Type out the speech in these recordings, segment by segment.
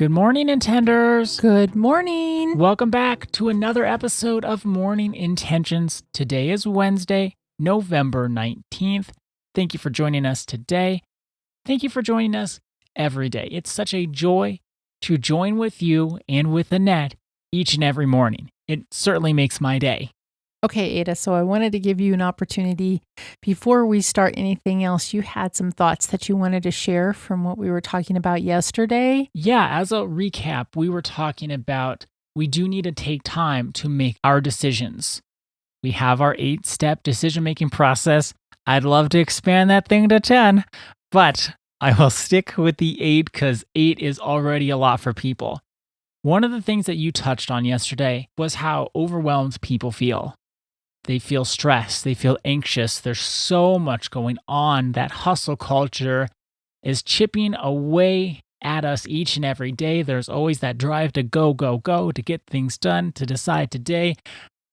Good morning, Intenders. Good morning. Welcome back to another episode of Morning Intentions. Today is Wednesday, November 19th. Thank you for joining us today. Thank you for joining us every day. It's such a joy to join with you and with Annette each and every morning. It certainly makes my day. Okay, Ada, so I wanted to give you an opportunity before we start anything else. You had some thoughts that you wanted to share from what we were talking about yesterday. Yeah, as a recap, we were talking about we do need to take time to make our decisions. We have our 8-step decision-making process. I'd love to expand that thing to 10, but I will stick with the 8 because 8 is already a lot for people. One of the things that you touched on yesterday was how overwhelmed people feel. They feel stressed. They feel anxious. There's so much going on. That hustle culture is chipping away at us each and every day. There's always that drive to go, to get things done, to decide today.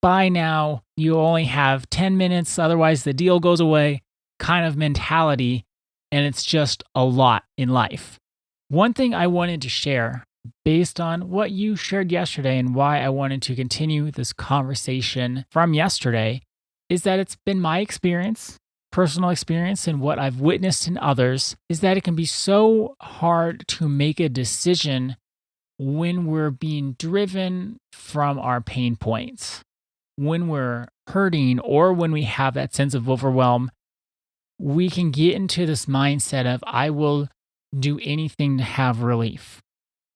By now, you only have 10 minutes, otherwise the deal goes away kind of mentality, and it's just a lot in life. One thing I wanted to share based on what you shared yesterday and why I wanted to continue this conversation from yesterday is that it's been my experience, personal experience, and what I've witnessed in others is that it can be so hard to make a decision when we're being driven from our pain points. When we're hurting or when we have that sense of overwhelm, we can get into this mindset of, I will do anything to have relief.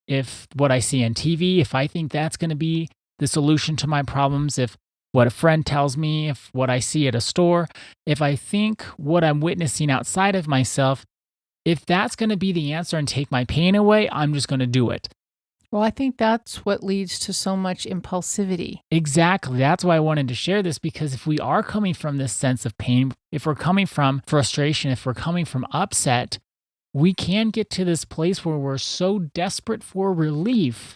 If what I see on TV, if I think that's going to be the solution to my problems, if what a friend tells me, if what I see at a store, if I think what I'm witnessing outside of myself, if that's going to be the answer and take my pain away, I'm just going to do it. Well, I think that's what leads to so much impulsivity. Exactly. That's why I wanted to share this, because if we are coming from this sense of pain, if we're coming from frustration, if we're coming from upset, we can get to this place where we're so desperate for relief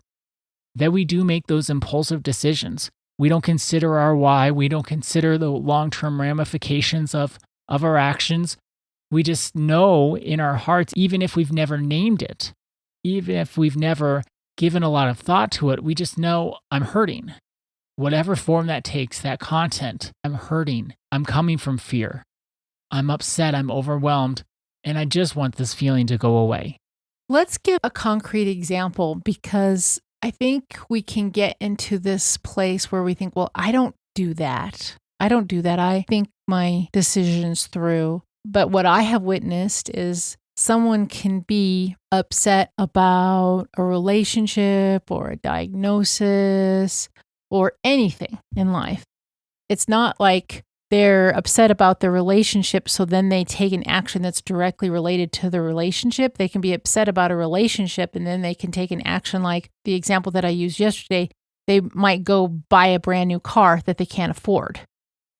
that we do make those impulsive decisions. We don't consider our why. We don't consider the long-term ramifications of our actions. We just know in our hearts, even if we've never named it, even if we've never given a lot of thought to it, we just know I'm hurting. Whatever form that takes, that content, I'm hurting. I'm coming from fear. I'm upset. I'm overwhelmed. And I just want this feeling to go away. Let's give a concrete example, because I think we can get into this place where we think, well, I don't do that. I think my decisions through. But what I have witnessed is someone can be upset about a relationship or a diagnosis or anything in life. It's not like they're upset about the relationship, so then they take an action that's directly related to the relationship. They can be upset about a relationship, and then they can take an action like the example that I used yesterday. They might go buy a brand new car that they can't afford.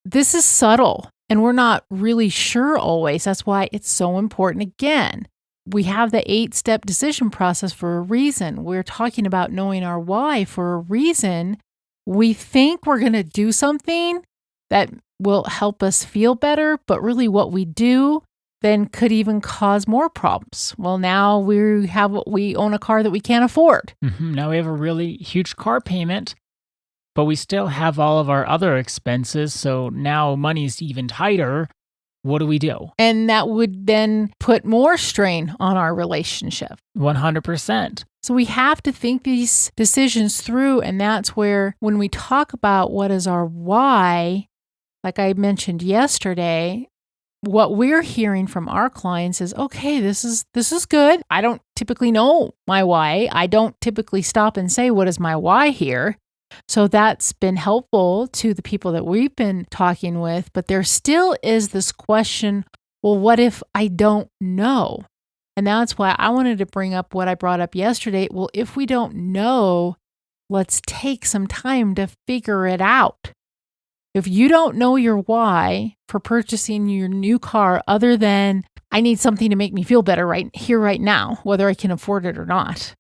This is subtle, and we're not really sure always. That's why it's so important. Again, we have the 8-step decision process for a reason. We're talking about knowing our why for a reason. We think we're going to do something that will help us feel better, but really what we do then could even cause more problems. Well, now we own a car that we can't afford. Now we have a really huge car payment, but we still have all of our other expenses, so now money's even tighter. What do we do? And that would then put more strain on our relationship. 100%. So we have to think these decisions through, and that's where when we talk about what is our why, like I mentioned yesterday, what we're hearing from our clients is, okay, this is good. I don't typically know my why. I don't typically stop and say, what is my why here? So that's been helpful to the people that we've been talking with. But there still is this question, well, what if I don't know? And that's why I wanted to bring up what I brought up yesterday. Well, if we don't know, let's take some time to figure it out. If you don't know your why for purchasing your new car, other than I need something to make me feel better right here, right now, whether I can afford it or not,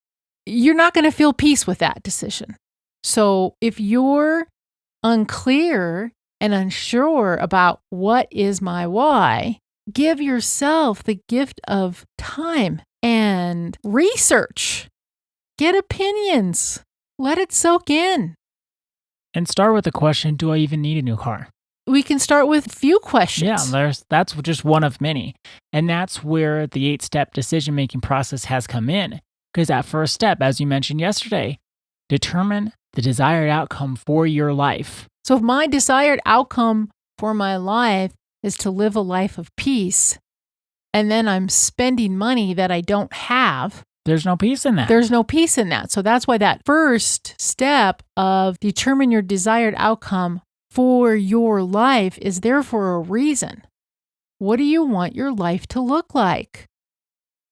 you're not going to feel peace with that decision. So if you're unclear and unsure about what is my why, give yourself the gift of time and research. Get opinions. Let it soak in. And start with the question, do I even need a new car? We can start with a few questions. Yeah, that's just one of many. And that's where the 8-step decision-making process has come in. Because that first step, as you mentioned yesterday, determine the desired outcome for your life. So if my desired outcome for my life is to live a life of peace, and then I'm spending money that I don't have, there's no peace in that. There's no peace in that. So that's why that first step of determine your desired outcome for your life is there for a reason. What do you want your life to look like?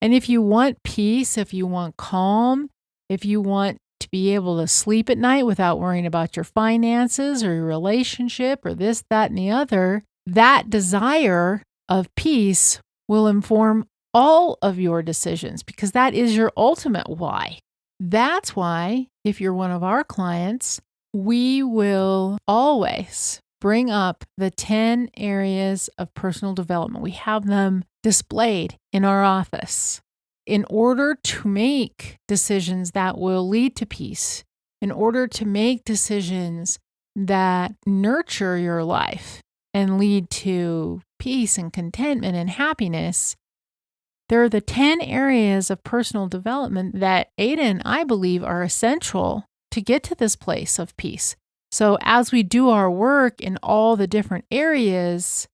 And if you want peace, if you want calm, if you want to be able to sleep at night without worrying about your finances or your relationship or this, that, and the other, that desire of peace will inform all of your decisions because that is your ultimate why. That's why, if you're one of our clients, we will always bring up the 10 areas of personal development. We have them displayed in our office in order to make decisions that will lead to peace, in order to make decisions that nurture your life and lead to peace and contentment and happiness. There are the 10 areas of personal development that Ada and I believe are essential to get to this place of peace. So as we do our work in all the different areas,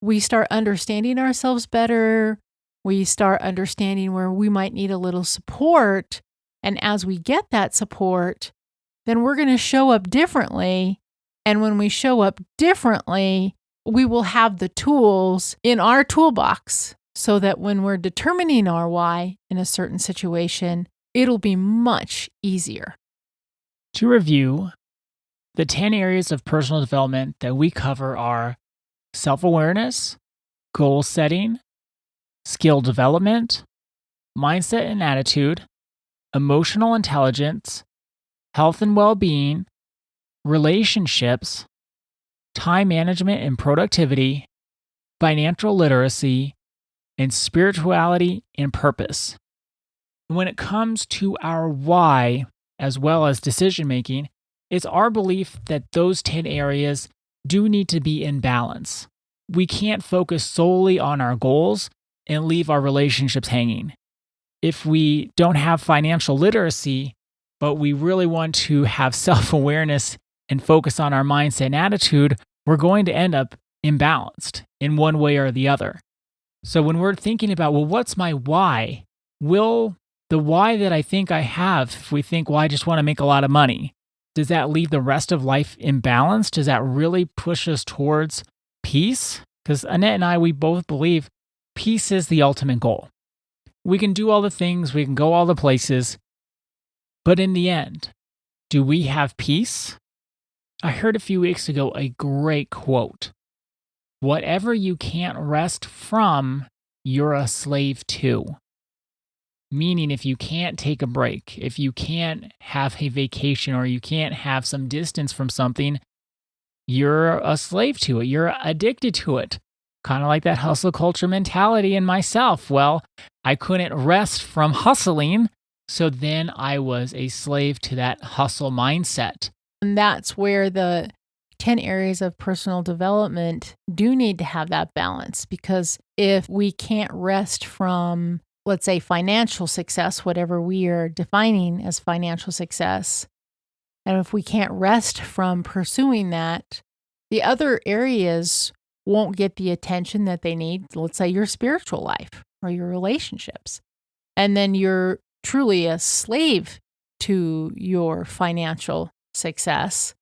we start understanding ourselves better. We start understanding where we might need a little support. And as we get that support, then we're going to show up differently. And when we show up differently, we will have the tools in our toolbox so that when we're determining our why in a certain situation, it'll be much easier. To review, the 10 areas of personal development that we cover are self-awareness, goal setting, skill development, mindset and attitude, emotional intelligence, health and well-being, relationships, time management and productivity, financial literacy, and spirituality and purpose. When it comes to our why, as well as decision making, it's our belief that those 10 areas do need to be in balance. We can't focus solely on our goals and leave our relationships hanging. If we don't have financial literacy, but we really want to have self-awareness and focus on our mindset and attitude, we're going to end up imbalanced in one way or the other. So when we're thinking about, well, what's my why? Will the why that I think I have, if we think, well, I just want to make a lot of money, does that leave the rest of life imbalanced? Does that really push us towards peace? Because Annette and I, we both believe peace is the ultimate goal. We can do all the things, we can go all the places, but in the end, do we have peace? I heard a few weeks ago a great quote. Whatever you can't rest from, you're a slave to. Meaning if you can't take a break, if you can't have a vacation or you can't have some distance from something, you're a slave to it. You're addicted to it. Kind of like that hustle culture mentality in myself. Well, I couldn't rest from hustling, so then I was a slave to that hustle mindset. And that's where the 10 areas of personal development do need to have that balance, because if we can't rest from, let's say, financial success, whatever we are defining as financial success, and if we can't rest from pursuing that, the other areas won't get the attention that they need. Let's say your spiritual life or your relationships. And then you're truly a slave to your financial success.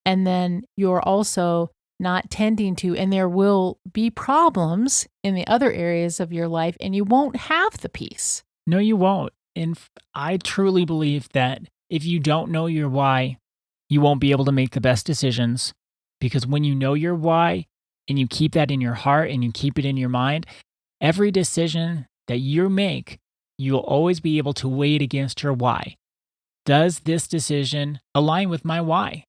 And then you're also not tending to, and there will be problems in the other areas of your life, and you won't have the peace. No, you won't. And I truly believe that if you don't know your why, you won't be able to make the best decisions. Because when you know your why and you keep that in your heart and you keep it in your mind, every decision that you make, you'll always be able to weigh it against your why. Does this decision align with my why?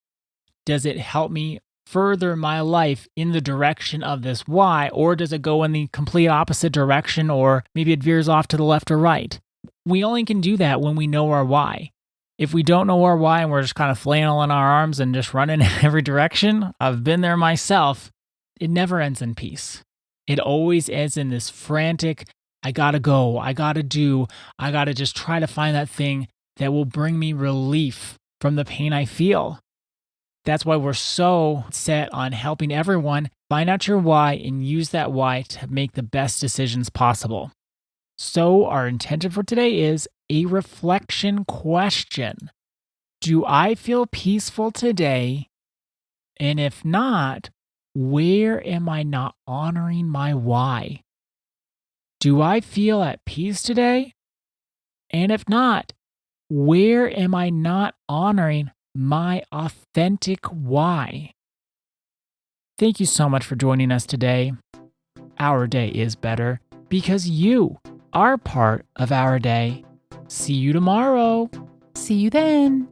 Does it help me further my life in the direction of this why, or does it go in the complete opposite direction, or maybe it veers off to the left or right? We only can do that when we know our why. If we don't know our why and we're just kind of flailing our arms and just running in every direction, I've been there myself, it never ends in peace. It always ends in this frantic, I gotta go, I gotta do, I gotta just try to find that thing that will bring me relief from the pain I feel. That's why we're so set on helping everyone find out your why and use that why to make the best decisions possible. So, our intention for today is a reflection question. Do I feel peaceful today? And if not, where am I not honoring my why? Do I feel at peace today? And if not, where am I not honoring my authentic why? Thank you so much for joining us today. Our day is better because you are part of our day. See you tomorrow. See you then.